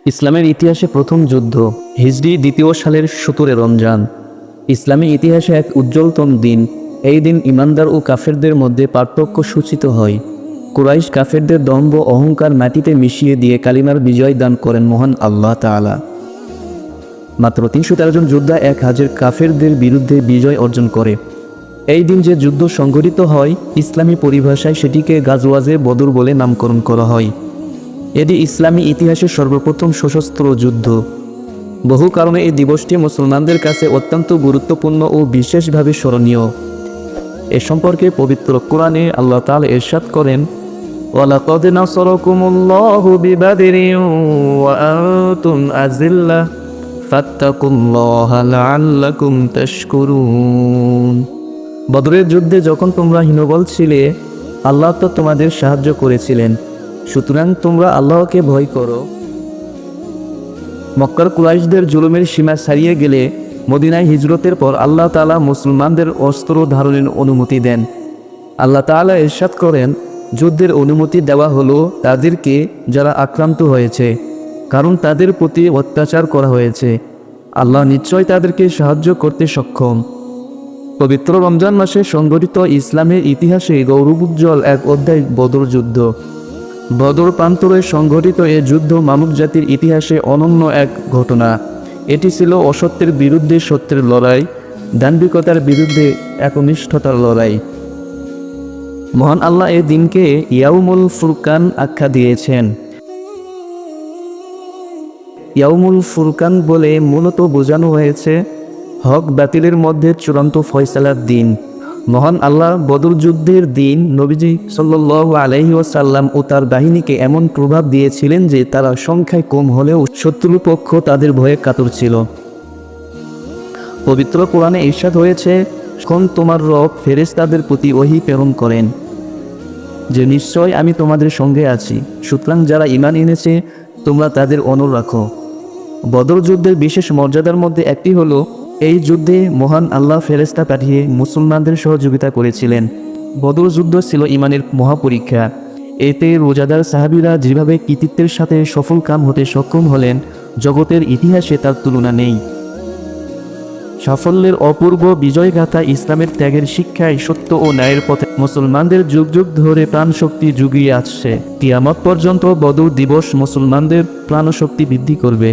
ইসলামের ইতিহাসে প্রথম যুদ্ধ হিজরি ২য় সালের ১৭ রমজান। ইসলামী ইতিহাসে এক উজ্জ্বলতম দিন। এই দিন ইমানদার ও কাফেরদের মধ্যে পার্থক্য সূচিত হয়। কুরাইশ কাফেরদের দম্ভ অহংকার মাটিতে মিশিয়ে দিয়ে কালিমার বিজয় দান করেন মহান আল্লাহ তাআলা। মাত্র ৩১৩ জন যোদ্ধা ১,০০০ কাফেরদের বিরুদ্ধে বিজয় অর্জন করে। এই দিন যে যুদ্ধ সংঘটিত হয়, ইসলামী পরিভাষায় সেটিকে গাজওয়াজে বদর বলে নামকরণ করা হয়। এটি ইসলামী ইতিহাসের সর্বপ্রথম সশস্ত্র যুদ্ধ। বহু কারণে এই দিবসটি মুসলমানদের কাছে অত্যন্ত গুরুত্বপূর্ণ ও বিশেষভাবে স্মরণীয়। এ সম্পর্কে পবিত্র কোরআনে আল্লাহ তাআলা ইরশাদ করেন, ওয়ালাকাদ নাসারাকুমুল্লাহু বিবাদরিন ওয়া আনতুম আযিল্লাহ ফাত্তাকুল্লাহা লাআল্লাকুম তাশকুরুন। বদরের যুদ্ধে যখন তোমরা হীনবল ছিলে, আল্লাহ তো তোমাদের সাহায্য করেছিলেন, সুতরাং তোমরা আল্লাহকে ভয় করো। মক্কার কুরাইশদের জুলুমের সীমা ছাড়িয়ে গেলে মদিনায় হিজরতের পর আল্লাহ তাআলা মুসলমানদের অস্ত্র ধারণের অনুমতি দেন। আল্লাহ তাআলা ইরশাদ করেন, যুদ্ধের অনুমতি দেওয়া হলো তাদেরকে যারা আক্রান্ত হয়েছে, কারণ তাদের প্রতি অত্যাচার করা হয়েছে। আল্লাহ নিশ্চয় তাদেরকে সাহায্য করতে সক্ষম। পবিত্র রমজান মাসে সংঘটিত ইসলামের ইতিহাসে গৌরবোজ্জ্বল এক অধ্যায় বদর যুদ্ধ। বদর প্রান্তরে সংঘটিত এ যুদ্ধ মানব জাতির ইতিহাসে অনন্য এক ঘটনা। এটি ছিল অসত্যের বিরুদ্ধে সত্যের লড়াই, দাম্ভিকতার বিরুদ্ধে একনিষ্ঠতার লড়াই। মহান আল্লাহ এ দিনকে ইয়াউমুল ফুরকান আখ্যা দিয়েছেন। ইয়াউমুল ফুরকান বলে মূলত বোঝানো হয়েছে হক বাতিলের মধ্যে চূড়ান্ত ফয়সালার দিন। মহান আল্লাহ বদর যুদ্ধের দিন নবীজি সাল্লাল্লাহু আলাইহি ওয়াসাল্লাম ও তার বাহিনীকে এমন প্রভাব দিয়েছিলেন যে তারা সংখ্যায় কম হলেও শত্রুপক্ষ তাদের ভয়ে কাতর ছিল। পবিত্র কোরআনে ইরশাদ হয়েছে, যখন তোমার রব ফেরেশতাদের প্রতি ওহী প্রেরণ করেন যে নিশ্চয় আমি তোমাদের সঙ্গে আছি, সুতরাং যারা ঈমান এনেছে তোমরা তাদের অনড় রাখো। বদর যুদ্ধের বিশেষ মর্যাদার মধ্যে একটি হলো, এই যুদ্ধে মহান আল্লাহ ফেরেশতা পাঠিয়ে মুসলমানদের সহযোগিতা করেছিলেন। বদর যুদ্ধ ছিল ঈমানের মহাপরীক্ষা। এতে রোজাদার সাহাবীরা যেভাবে কৃতিত্বের সাথে সফল কাম হতে সক্ষম হলেন, জগতের ইতিহাসে তার তুলনা নেই। সাফল্যের অপূর্ব বিজয়গাথা ইসলামের ত্যাগের শিক্ষায় সত্য ও ন্যায়ের পথে মুসলমানদের যুগ যুগ ধরে প্রাণশক্তি জুগিয়ে আসছে। কিয়ামত পর্যন্ত বদর দিবস মুসলমানদের প্রাণশক্তি বৃদ্ধি করবে।